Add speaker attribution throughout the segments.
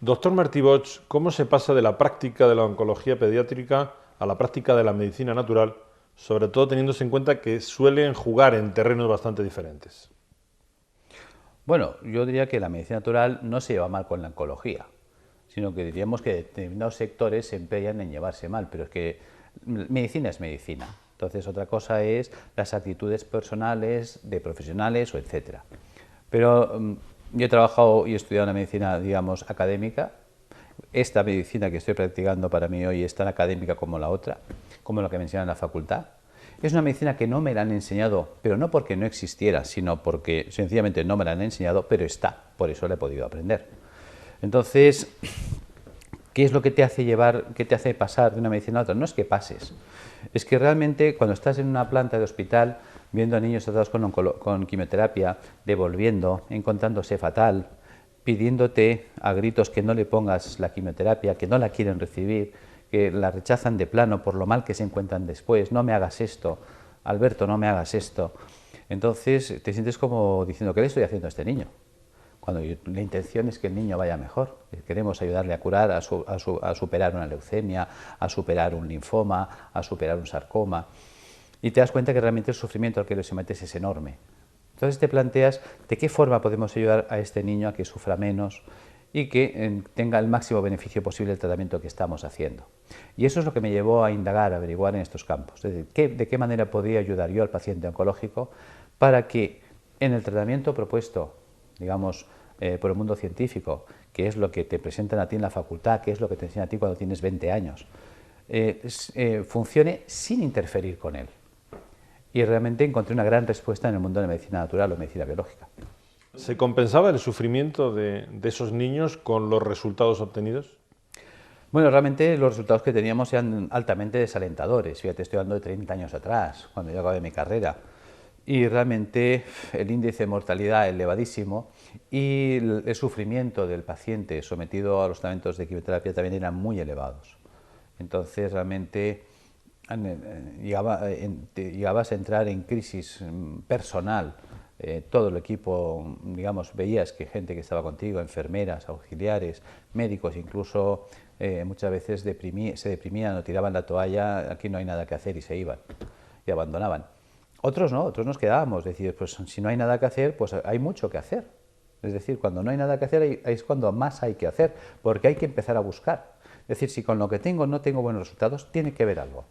Speaker 1: Doctor Martí Bosch, ¿cómo se pasa de la práctica de la oncología pediátrica a la práctica de la medicina natural, sobre todo teniéndose en cuenta que suelen jugar en terrenos bastante diferentes?
Speaker 2: Bueno, yo diría que la medicina natural no se lleva mal con la oncología, sino que diríamos que determinados sectores se empeñan en llevarse mal, pero es que medicina es medicina. Entonces, otra cosa es las actitudes personales de profesionales o etcétera. Pero yo he trabajado y he estudiado una medicina, digamos, académica. Esta medicina que estoy practicando para mí hoy es tan académica como la otra, como lo que me enseñan en la facultad. Es una medicina que no me la han enseñado, pero no porque no existiera, sino porque sencillamente no me la han enseñado, pero está, por eso la he podido aprender. Entonces, ¿qué es lo que te hace llevar, qué te hace pasar de una medicina a otra? No es que pases, es que realmente cuando estás en una planta de hospital viendo a niños tratados con quimioterapia, devolviendo, encontrándose fatal, pidiéndote a gritos que no le pongas la quimioterapia, que no la quieren recibir, que la rechazan de plano por lo mal que se encuentran después, no me hagas esto, Alberto, no me hagas esto. Entonces te sientes como diciendo, ¿qué le estoy haciendo a este niño? Cuando la intención es que el niño vaya mejor. Queremos ayudarle a curar, a superar una leucemia, a superar un linfoma, a superar un sarcoma. Y te das cuenta que realmente el sufrimiento al que le sometes es enorme. Entonces te planteas de qué forma podemos ayudar a este niño a que sufra menos y que tenga el máximo beneficio posible del tratamiento que estamos haciendo. Y eso es lo que me llevó a indagar, a averiguar en estos campos. Es decir, de qué manera podría ayudar yo al paciente oncológico para que en el tratamiento propuesto, digamos, por el mundo científico, que es lo que te presentan a ti en la facultad, que es lo que te enseñan a ti cuando tienes 20 años, funcione sin interferir con él. Y realmente encontré una gran respuesta en el mundo de la medicina natural o medicina biológica.
Speaker 1: ¿Se compensaba el sufrimiento de esos niños con los resultados obtenidos?
Speaker 2: Bueno, realmente los resultados que teníamos eran altamente desalentadores. Fíjate, estoy hablando de 30 años atrás, cuando yo acabé mi carrera. Y realmente el índice de mortalidad elevadísimo y el sufrimiento del paciente sometido a los tratamientos de quimioterapia también eran muy elevados. Entonces realmente llegabas a entrar en crisis personal. Todo el equipo, digamos, veías que gente que estaba contigo, enfermeras, auxiliares, médicos, incluso muchas veces se deprimían o tiraban la toalla, aquí no hay nada que hacer y se iban y abandonaban. Otros no, otros nos quedábamos, decir, pues si no hay nada que hacer, pues hay mucho que hacer. Es decir, cuando no hay nada que hacer es cuando más hay que hacer, porque hay que empezar a buscar. Es decir, si con lo que tengo no tengo buenos resultados, tiene que haber algo.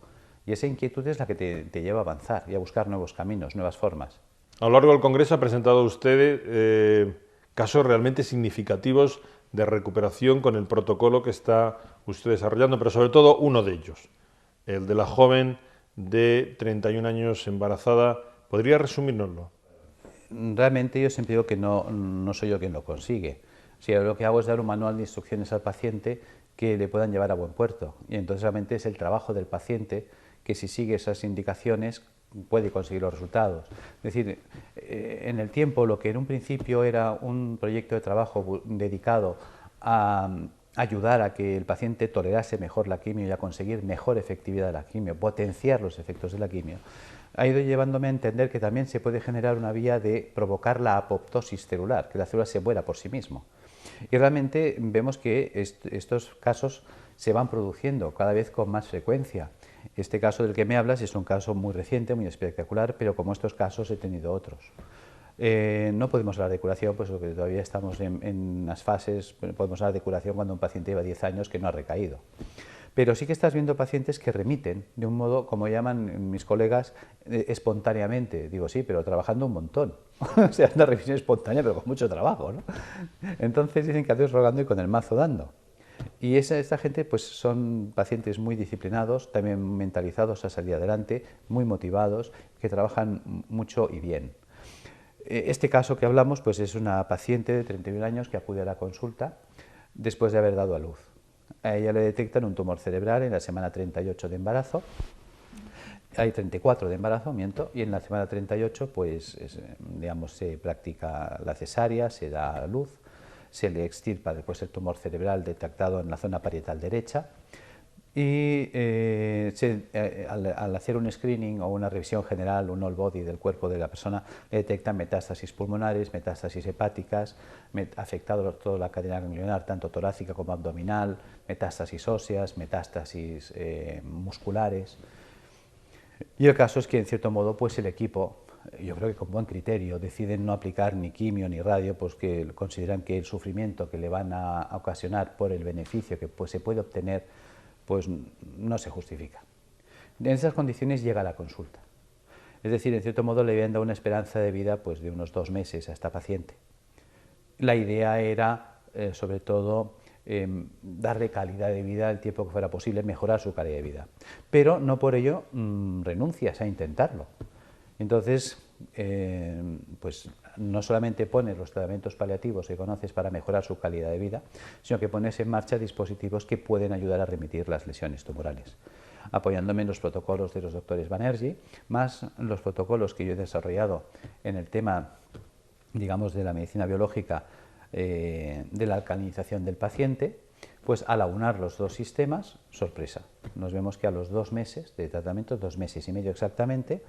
Speaker 2: Y esa inquietud es la que te lleva a avanzar y a buscar nuevos caminos, nuevas formas.
Speaker 1: A lo largo del Congreso ha presentado usted casos realmente significativos de recuperación con el protocolo que está usted desarrollando, pero sobre todo uno de ellos, el de la joven de 31 años embarazada. ¿Podría resumírnoslo?
Speaker 2: Realmente yo siempre digo que no soy yo quien lo consigue. O sea, lo que hago es dar un manual de instrucciones al paciente que le puedan llevar a buen puerto. Y entonces realmente es el trabajo del paciente que si sigue esas indicaciones puede conseguir los resultados. Es decir, en el tiempo lo que en un principio era un proyecto de trabajo dedicado a ayudar a que el paciente tolerase mejor la quimio y a conseguir mejor efectividad de la quimio, potenciar los efectos de la quimio, ha ido llevándome a entender que también se puede generar una vía de provocar la apoptosis celular, que la célula se muera por sí mismo. Y realmente vemos que estos casos se van produciendo cada vez con más frecuencia. Este caso del que me hablas es un caso muy reciente, muy espectacular, pero como estos casos he tenido otros. No podemos hablar de curación, pues porque todavía estamos en las fases, podemos hablar de curación cuando un paciente lleva 10 años que no ha recaído. Pero sí que estás viendo pacientes que remiten de un modo, como llaman mis colegas, espontáneamente. Digo, sí, pero trabajando un montón. O sea, una remisión espontánea, pero con mucho trabajo, ¿no? Entonces dicen que a Dios rogando y con el mazo dando. Y esta gente pues son pacientes muy disciplinados, también mentalizados a salir adelante, muy motivados, que trabajan mucho y bien. Este caso que hablamos pues es una paciente de 31 años que acude a la consulta después de haber dado a luz. A ella le detectan un tumor cerebral en la semana 38 de embarazo. Hay 34 de embarazo, miento, y en la semana 38 pues, digamos, se practica la cesárea, se da a luz, se le extirpa después el tumor cerebral detectado en la zona parietal derecha y al hacer un screening o una revisión general, un all body del cuerpo de la persona, le detectan metástasis pulmonares, metástasis hepáticas, afectado toda la cadena ganglionar, tanto torácica como abdominal, metástasis óseas, metástasis musculares. Y el caso es que, en cierto modo, pues el equipo, yo creo que con buen criterio, deciden no aplicar ni quimio ni radio, pues que consideran que el sufrimiento que le van a ocasionar por el beneficio que pues, se puede obtener, pues no se justifica. En esas condiciones llega la consulta. Es decir, en cierto modo le habían dado una esperanza de vida pues, de unos 2 meses a esta paciente. La idea era, sobre todo, darle calidad de vida el tiempo que fuera posible, mejorar su calidad de vida. Pero no por ello renuncias a intentarlo. Entonces, pues no solamente pones los tratamientos paliativos que conoces para mejorar su calidad de vida, sino que pones en marcha dispositivos que pueden ayudar a remitir las lesiones tumorales, apoyándome en los protocolos de los doctores Banerjee, más los protocolos que yo he desarrollado en el tema, digamos, de la medicina biológica, de la alcalinización del paciente. Pues al aunar los dos sistemas, sorpresa, nos vemos que a los 2 meses de tratamiento, 2 meses y medio exactamente,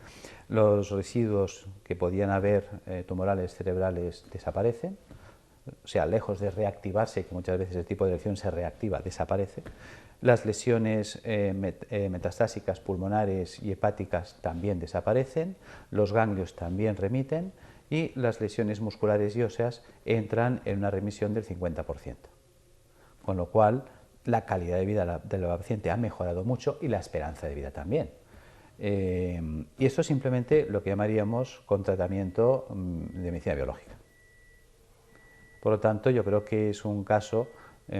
Speaker 2: los residuos que podían haber tumorales cerebrales desaparecen, o sea, lejos de reactivarse, que muchas veces el tipo de lesión se reactiva, desaparece. Las lesiones metastásicas pulmonares y hepáticas también desaparecen, los ganglios también remiten y las lesiones musculares y óseas entran en una remisión del 50%. Con lo cual, la calidad de vida del paciente ha mejorado mucho y la esperanza de vida también. Y esto es simplemente lo que llamaríamos con tratamiento de medicina biológica. Por lo tanto, yo creo que es un caso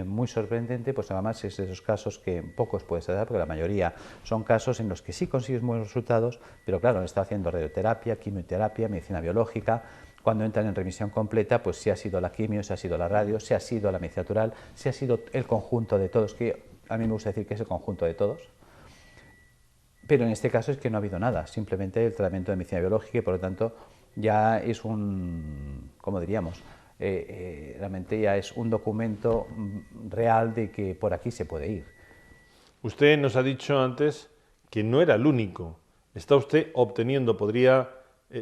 Speaker 2: muy sorprendente, pues además es de esos casos que pocos puedes dar, porque la mayoría son casos en los que sí consigues buenos resultados, pero claro, está haciendo radioterapia, quimioterapia, medicina biológica. Cuando entran en remisión completa, pues si ha sido la quimio, si ha sido la radio, si ha sido la medicina natural, si ha sido el conjunto de todos, que a mí me gusta decir que es el conjunto de todos. Pero en este caso es que no ha habido nada, simplemente el tratamiento de medicina biológica y por lo tanto ya es un, ¿cómo diríamos? Realmente ya es un documento real de que por aquí se puede ir.
Speaker 1: Usted nos ha dicho antes que no era el único. Está usted obteniendo, podría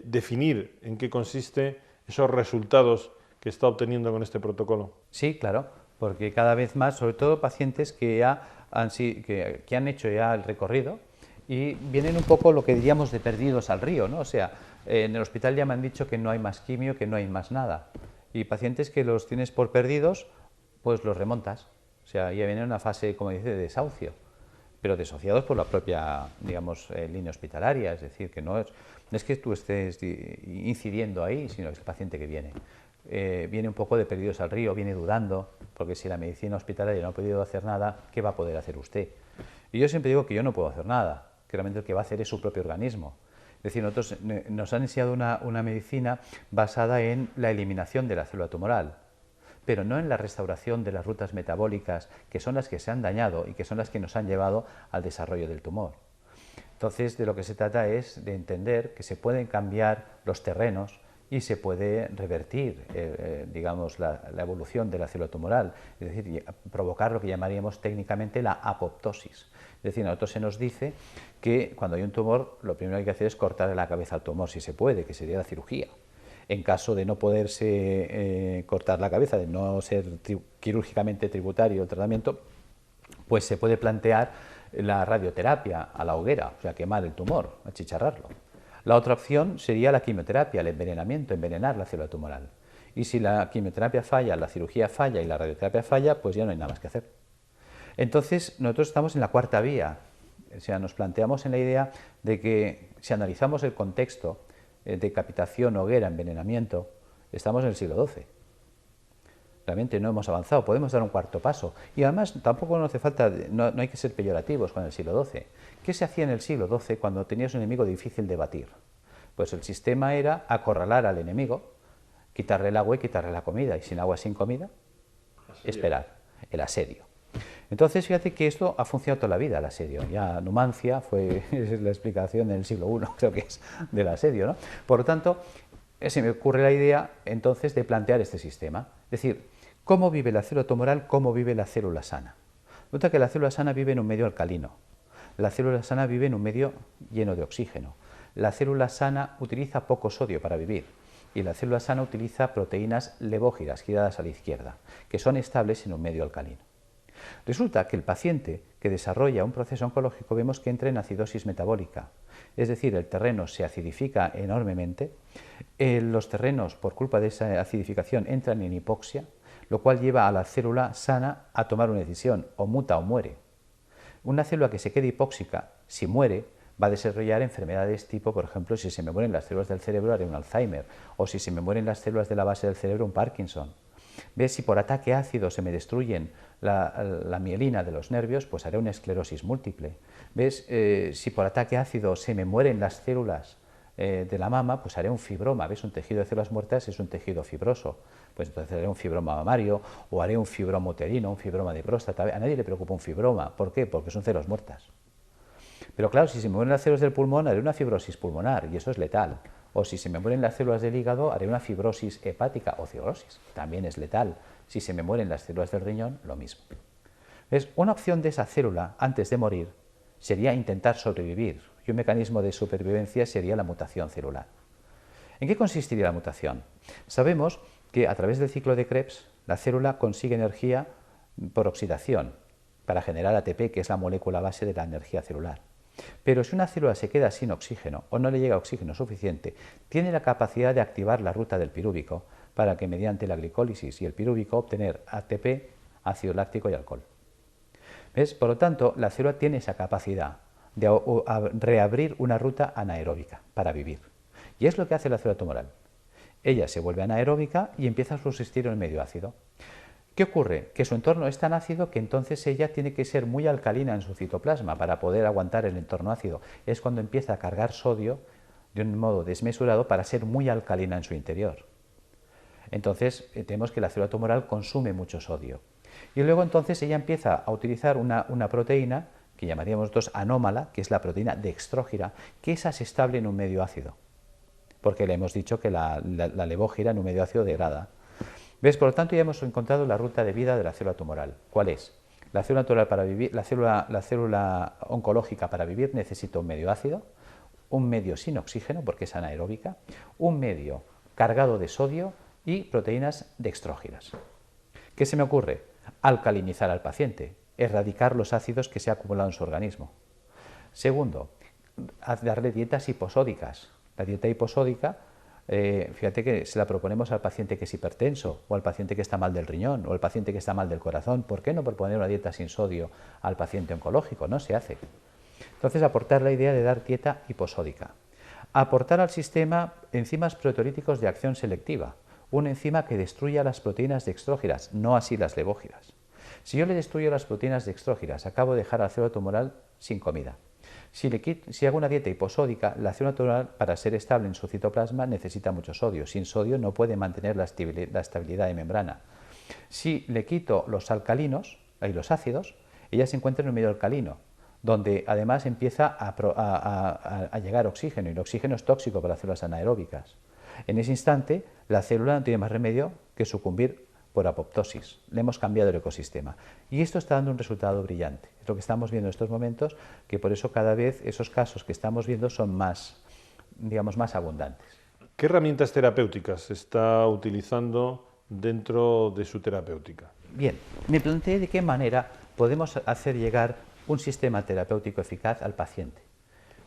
Speaker 1: definir en qué consiste esos resultados que está obteniendo con este protocolo.
Speaker 2: Sí, claro, porque cada vez más, sobre todo pacientes que han hecho ya el recorrido y vienen un poco lo que diríamos de perdidos al río, ¿no? O sea, en el hospital ya me han dicho que no hay más quimio, que no hay más nada. Y pacientes que los tienes por perdidos, pues los remontas. O sea, ya viene una fase, como dice, de desahucio, pero desociados por la propia, digamos, línea hospitalaria. Es decir, que no es que tú estés incidiendo ahí, sino que es el paciente que viene. Viene un poco de perdidos al río, viene dudando, porque si la medicina hospitalaria no ha podido hacer nada, ¿qué va a poder hacer usted? Y yo siempre digo que yo no puedo hacer nada, que realmente el que va a hacer es su propio organismo. Es decir, nosotros nos han enseñado una medicina basada en la eliminación de la célula tumoral, pero no en la restauración de las rutas metabólicas, que son las que se han dañado y que son las que nos han llevado al desarrollo del tumor. Entonces, de lo que se trata es de entender que se pueden cambiar los terrenos y se puede revertir, digamos, la evolución de la célula tumoral, es decir, provocar lo que llamaríamos técnicamente la apoptosis. Es decir, a nosotros se nos dice que cuando hay un tumor, lo primero que hay que hacer es cortarle la cabeza al tumor, si se puede, que sería la cirugía. En caso de no poderse cortar la cabeza, de no ser quirúrgicamente tributario el tratamiento, pues se puede plantear la radioterapia a la hoguera, o sea, quemar el tumor, achicharrarlo. La otra opción sería la quimioterapia, el envenenamiento, envenenar la célula tumoral. Y si la quimioterapia falla, la cirugía falla y la radioterapia falla, pues ya no hay nada más que hacer. Entonces, nosotros estamos en la cuarta vía. O sea, nos planteamos en la idea de que si analizamos el contexto, decapitación, hoguera, envenenamiento, estamos en el siglo XII. Realmente no hemos avanzado, podemos dar un cuarto paso. Y además tampoco no hace falta, no hay que ser peyorativos con el siglo XII. ¿Qué se hacía en el siglo XII cuando tenías un enemigo difícil de batir? Pues el sistema era acorralar al enemigo, quitarle el agua y quitarle la comida. Y sin agua, sin comida, esperar, el asedio. Entonces, fíjate que esto ha funcionado toda la vida, el asedio. Ya Numancia fue la explicación del siglo I, creo que es, del asedio, ¿no? Por lo tanto, se me ocurre la idea, entonces, de plantear este sistema. Es decir, ¿cómo vive la célula tumoral? ¿Cómo vive la célula sana? Resulta que la célula sana vive en un medio alcalino. La célula sana vive en un medio lleno de oxígeno. La célula sana utiliza poco sodio para vivir y la célula sana utiliza proteínas levógiras giradas a la izquierda, que son estables en un medio alcalino. Resulta que el paciente que desarrolla un proceso oncológico vemos que entra en acidosis metabólica, es decir, el terreno se acidifica enormemente, los terrenos por culpa de esa acidificación entran en hipoxia, lo cual lleva a la célula sana a tomar una decisión, o muta o muere. Una célula que se quede hipóxica, si muere, va a desarrollar enfermedades tipo, por ejemplo, si se me mueren las células del cerebro, haré un Alzheimer, o si se me mueren las células de la base del cerebro, un Parkinson. ¿Ves? Si por ataque ácido se me destruyen la mielina de los nervios, pues haré una esclerosis múltiple. ¿Ves? Si por ataque ácido se me mueren las células de la mama, pues haré un fibroma. ¿Ves? Un tejido de células muertas es un tejido fibroso. Pues entonces haré un fibroma mamario o haré un fibroma uterino, un fibroma de próstata. A nadie le preocupa un fibroma. ¿Por qué? Porque son células muertas. Pero claro, si se me mueren las células del pulmón, haré una fibrosis pulmonar y eso es letal. O si se me mueren las células del hígado, haré una fibrosis hepática o cirrosis, también es letal. Si se me mueren las células del riñón, lo mismo. ¿Ves? Una opción de esa célula antes de morir sería intentar sobrevivir y un mecanismo de supervivencia sería la mutación celular. ¿En qué consistiría la mutación? Sabemos que a través del ciclo de Krebs la célula consigue energía por oxidación para generar ATP, que es la molécula base de la energía celular. Pero si una célula se queda sin oxígeno o no le llega oxígeno suficiente, tiene la capacidad de activar la ruta del pirúvico para que mediante la glicólisis y el pirúvico obtener ATP, ácido láctico y alcohol. ¿Ves? Por lo tanto, la célula tiene esa capacidad de reabrir una ruta anaeróbica para vivir. Y es lo que hace la célula tumoral. Ella se vuelve anaeróbica y empieza a subsistir en el medio ácido. ¿Qué ocurre? Que su entorno es tan ácido que entonces ella tiene que ser muy alcalina en su citoplasma para poder aguantar el entorno ácido. Es cuando empieza a cargar sodio de un modo desmesurado para ser muy alcalina en su interior. Entonces tenemos que la célula tumoral consume mucho sodio. Y luego entonces ella empieza a utilizar una proteína que llamaríamos anómala, que es la proteína dextrógira, que esa es estable en un medio ácido. Porque le hemos dicho que la levógira en un medio ácido degrada. ¿Ves? Por lo tanto, ya hemos encontrado la ruta de vida de la célula tumoral. ¿Cuál es? La célula tumoral para vivir, la célula oncológica para vivir necesita un medio ácido, un medio sin oxígeno porque es anaeróbica, un medio cargado de sodio y proteínas dextrógiras. ¿Qué se me ocurre? Alcalinizar al paciente, erradicar los ácidos que se han acumulado en su organismo. Segundo, darle dietas hiposódicas. La dieta hiposódica, fíjate que se la proponemos al paciente que es hipertenso, o al paciente que está mal del riñón, o al paciente que está mal del corazón. ¿Por qué no proponer una dieta sin sodio al paciente oncológico? No se hace. Entonces, aportar la idea de dar dieta hiposódica. Aportar al sistema enzimas proteolíticos de acción selectiva, una enzima que destruya las proteínas dextrógiras, no así las levógiras. Si yo le destruyo las proteínas dextrógiras, acabo de dejar a la célula tumoral sin comida. Si hago una dieta hiposódica, la célula tumoral, para ser estable en su citoplasma, necesita mucho sodio. Sin sodio no puede mantener la estabilidad de membrana. Si le quito los alcalinos y los ácidos, ella se encuentra en un medio alcalino, donde además empieza a llegar oxígeno, y el oxígeno es tóxico para las células anaeróbicas. En ese instante, la célula no tiene más remedio que sucumbir por apoptosis. Le hemos cambiado el ecosistema. Y esto está dando un resultado brillante. Es lo que estamos viendo en estos momentos, que por eso cada vez esos casos que estamos viendo son más, digamos, más abundantes.
Speaker 1: ¿Qué herramientas terapéuticas está utilizando dentro de su terapéutica?
Speaker 2: Bien, me planteé de qué manera podemos hacer llegar un sistema terapéutico eficaz al paciente.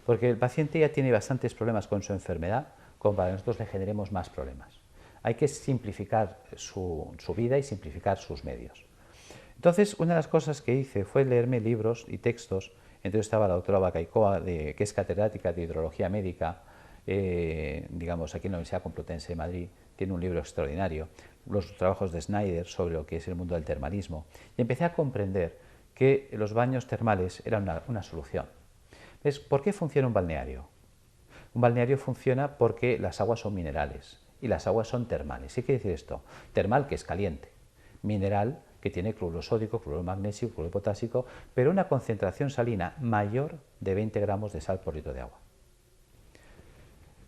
Speaker 2: Porque el paciente ya tiene bastantes problemas con su enfermedad, como para que nosotros le generemos más problemas. Hay que simplificar su vida y simplificar sus medios. Entonces, una de las cosas que hice fue leerme libros y textos. Entonces estaba la doctora Bacaicoa, que es catedrática de hidrología médica, digamos, aquí en la Universidad Complutense de Madrid, tiene un libro extraordinario, los trabajos de Snyder sobre lo que es el mundo del termalismo, y empecé a comprender que los baños termales eran una solución. ¿Ves? ¿Por qué funciona un balneario? Un balneario funciona porque las aguas son minerales y las aguas son termales. ¿Qué quiere decir esto? Termal, que es caliente, mineral, que tiene cloruro sódico, cloruro magnesio, cloruro potásico, pero una concentración salina mayor de 20 gramos de sal por litro de agua.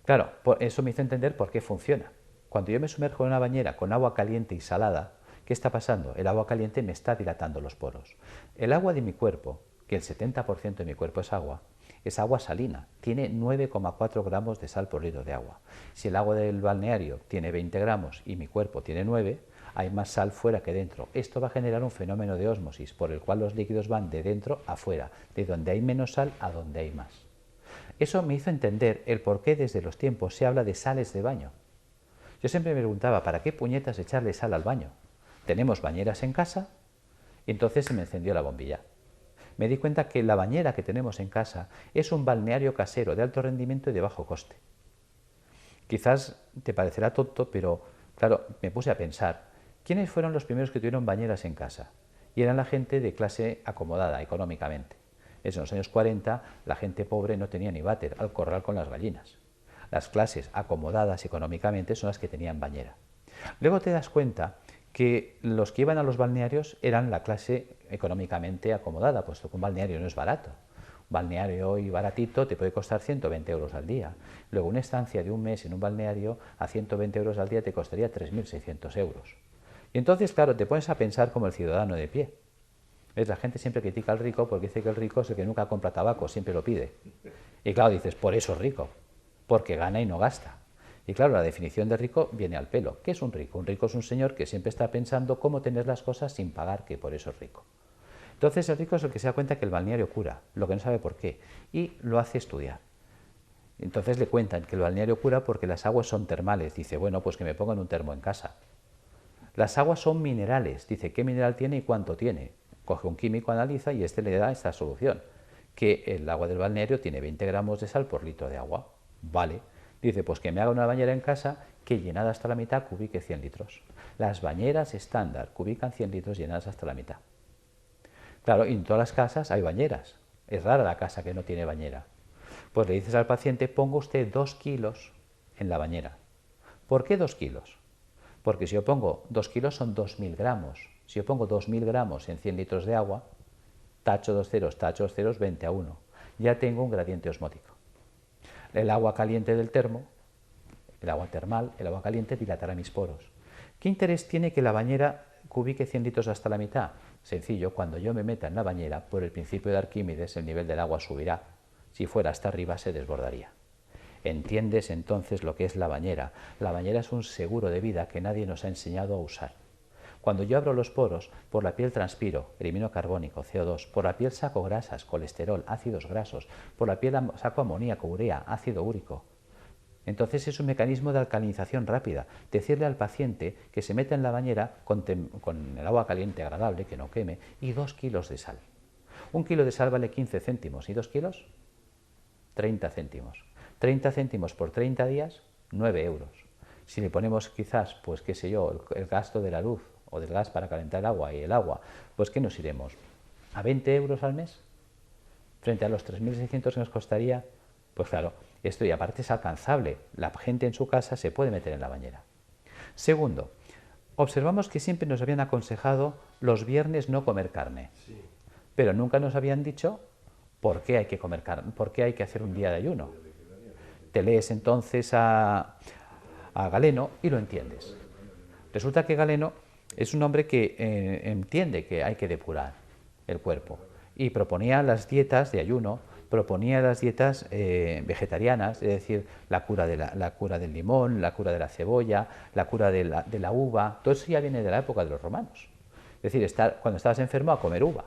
Speaker 2: Claro, eso me hizo entender por qué funciona. Cuando yo me sumerjo en una bañera con agua caliente y salada, ¿qué ¿Qué está pasando? El agua caliente me está dilatando los poros. El agua de mi cuerpo, que el 70% de mi cuerpo es agua salina, tiene 9,4 gramos de sal por litro de agua. Si el agua del balneario tiene 20 gramos y mi cuerpo tiene 9, hay más sal fuera que dentro. Esto va a generar un fenómeno de ósmosis, por el cual los líquidos van de dentro a fuera, de donde hay menos sal a donde hay más. Eso me hizo entender el por qué desde los tiempos se habla de sales de baño. Yo siempre me preguntaba, ¿para qué puñetas echarle sal al baño? Tenemos bañeras en casa y entonces se me encendió la bombilla. Me di cuenta que la bañera que tenemos en casa es un balneario casero de alto rendimiento y de bajo coste. Quizás te parecerá tonto, pero claro, me puse a pensar, ¿quiénes fueron los primeros que tuvieron bañeras en casa? Y eran la gente de clase acomodada económicamente. En los años 40 la gente pobre no tenía ni váter al corral con las gallinas. Las clases acomodadas económicamente son las que tenían bañera. Luego te das cuenta que los que iban a los balnearios eran la clase económicamente acomodada, puesto que un balneario no es barato. Un balneario hoy baratito te puede costar 120 euros al día. Luego una estancia de un mes en un balneario a 120 euros al día te costaría 3.600 euros. Y entonces, claro, te pones a pensar como el ciudadano de pie. ¿Ves? La gente siempre critica al rico porque dice que el rico es el que nunca compra tabaco, siempre lo pide. Y claro, dices, por eso es rico, porque gana y no gasta. Y claro, la definición de rico viene al pelo. ¿Qué es un rico? Un rico es un señor que siempre está pensando cómo tener las cosas sin pagar, que por eso es rico. Entonces el rico es el que se da cuenta que el balneario cura, lo que no sabe por qué, y lo hace estudiar. Entonces le cuentan que el balneario cura porque las aguas son termales. Dice, bueno, pues que me pongan un termo en casa. Las aguas son minerales. Dice, ¿qué mineral tiene y cuánto tiene? Coge un químico, analiza y este le da esta solución, que el agua del balneario tiene 20 gramos de sal por litro de agua. Vale. Dice, pues que me haga una bañera en casa que llenada hasta la mitad cubique 100 litros. Las bañeras estándar cubican 100 litros llenadas hasta la mitad. Claro, y en todas las casas hay bañeras. Es rara la casa que no tiene bañera. Pues le dices al paciente, ponga usted 2 kilos en la bañera. ¿Por qué 2 kilos? Porque si yo pongo 2 kilos son 2.000 gramos. Si yo pongo 2.000 gramos en 100 litros de agua, tacho 2 ceros, 20 a 1. Ya tengo un gradiente osmótico. El agua caliente del termo, el agua termal, el agua caliente dilatará mis poros. ¿Qué interés tiene que la bañera cubique 100 litros hasta la mitad? Sencillo, cuando yo me meta en la bañera, por el principio de Arquímedes, el nivel del agua subirá. Si fuera hasta arriba, se desbordaría. ¿Entiendes entonces lo que es la bañera? La bañera es un seguro de vida que nadie nos ha enseñado a usar. Cuando yo abro los poros, por la piel transpiro, elimino carbónico, CO2, por la piel saco grasas, colesterol, ácidos grasos, por la piel saco amoníaco, urea, ácido úrico. Entonces es un mecanismo de alcalinización rápida. Decirle al paciente que se meta en la bañera con el agua caliente agradable, que no queme, y 2 kilos de sal. 1 kilo de sal vale 15 céntimos, ¿y 2 kilos? 30 céntimos. 30 céntimos por 30 días, 9 euros. Si le ponemos quizás, pues qué sé yo, el gasto de la luz o del gas para calentar el agua y el agua, pues ¿qué nos iremos? ¿A 20 euros al mes? Frente a los 3.600 que nos costaría, pues claro, esto y aparte es alcanzable. La gente en su casa se puede meter en la bañera. Segundo, observamos que siempre nos habían aconsejado los viernes no comer carne, pero nunca nos habían dicho por qué hay que comer carne, por qué hay que hacer un día de ayuno. Te lees entonces a Galeno y lo entiendes. Resulta que Galeno es un hombre que entiende que hay que depurar el cuerpo y proponía las dietas de ayuno, proponía las dietas vegetarianas, es decir, la cura del limón, la cura de la cebolla, la cura de la uva. Todo eso ya viene de la época de los romanos. Es decir, cuando estabas enfermo, a comer uva.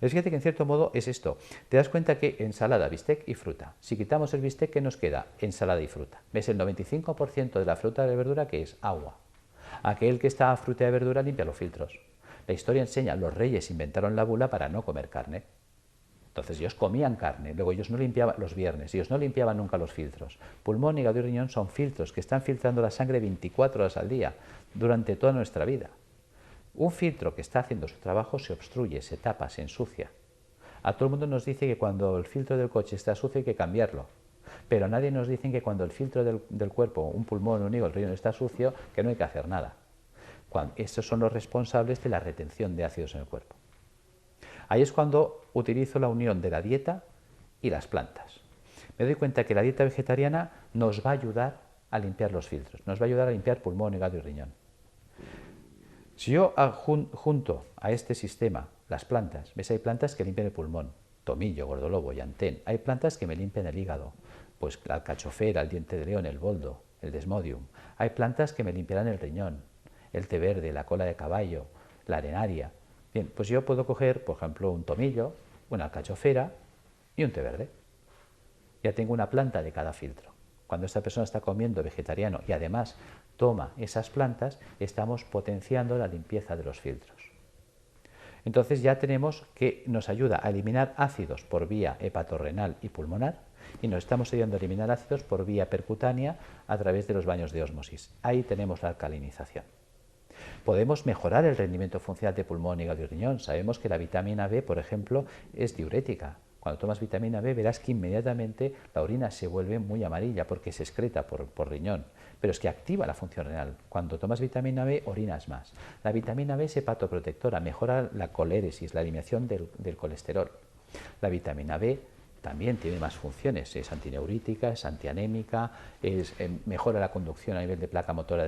Speaker 2: Pero fíjate que en cierto modo es esto. Te das cuenta que ensalada, bistec y fruta. Si quitamos el bistec, ¿qué nos queda? Ensalada y fruta. ¿Ves? El 95% de la fruta y la verdura, que es agua. Aquel que está a fruta y verdura limpia los filtros. La historia enseña, los reyes inventaron la bula para no comer carne. Entonces ellos comían carne, luego ellos no limpiaban los viernes, ellos no limpiaban nunca los filtros. Pulmón, hígado y riñón son filtros que están filtrando la sangre 24 horas al día, durante toda nuestra vida. Un filtro que está haciendo su trabajo se obstruye, se tapa, se ensucia. A todo el mundo nos dice que cuando el filtro del coche está sucio hay que cambiarlo, pero a nadie nos dicen que cuando el filtro del cuerpo, un pulmón, un hígado, el riñón está sucio, que no hay que hacer nada. Estos son los responsables de la retención de ácidos en el cuerpo. Ahí es cuando utilizo la unión de la dieta y las plantas. Me doy cuenta que la dieta vegetariana nos va a ayudar a limpiar los filtros, nos va a ayudar a limpiar pulmón, hígado y riñón. Si yo junto a este sistema las plantas, ves, hay plantas que limpian el pulmón, tomillo, gordolobo, llantén, hay plantas que me limpian el hígado, pues la alcachofera, el diente de león, el boldo, el desmodium, hay plantas que me limpiarán el riñón, el té verde, la cola de caballo, la arenaria. Bien, pues yo puedo coger, por ejemplo, un tomillo, una alcachofera y un té verde. Ya tengo una planta de cada filtro. Cuando esta persona está comiendo vegetariano y además toma esas plantas, estamos potenciando la limpieza de los filtros. Entonces ya tenemos que nos ayuda a eliminar ácidos por vía hepatorrenal y pulmonar, y nos estamos ayudando a eliminar ácidos por vía percutánea a través de los baños de ósmosis. Ahí tenemos la alcalinización. Podemos mejorar el rendimiento funcional de pulmón, hígado y riñón. Sabemos que la vitamina B, por ejemplo, es diurética. Cuando tomas vitamina B verás que inmediatamente la orina se vuelve muy amarilla porque se excreta por riñón, pero es que activa la función renal. Cuando tomas vitamina B orinas más. La vitamina B es hepatoprotectora, mejora la coléresis, la eliminación del colesterol. La vitamina B también tiene más funciones, es antineurítica, es antianémica, mejora la conducción a nivel de placa motora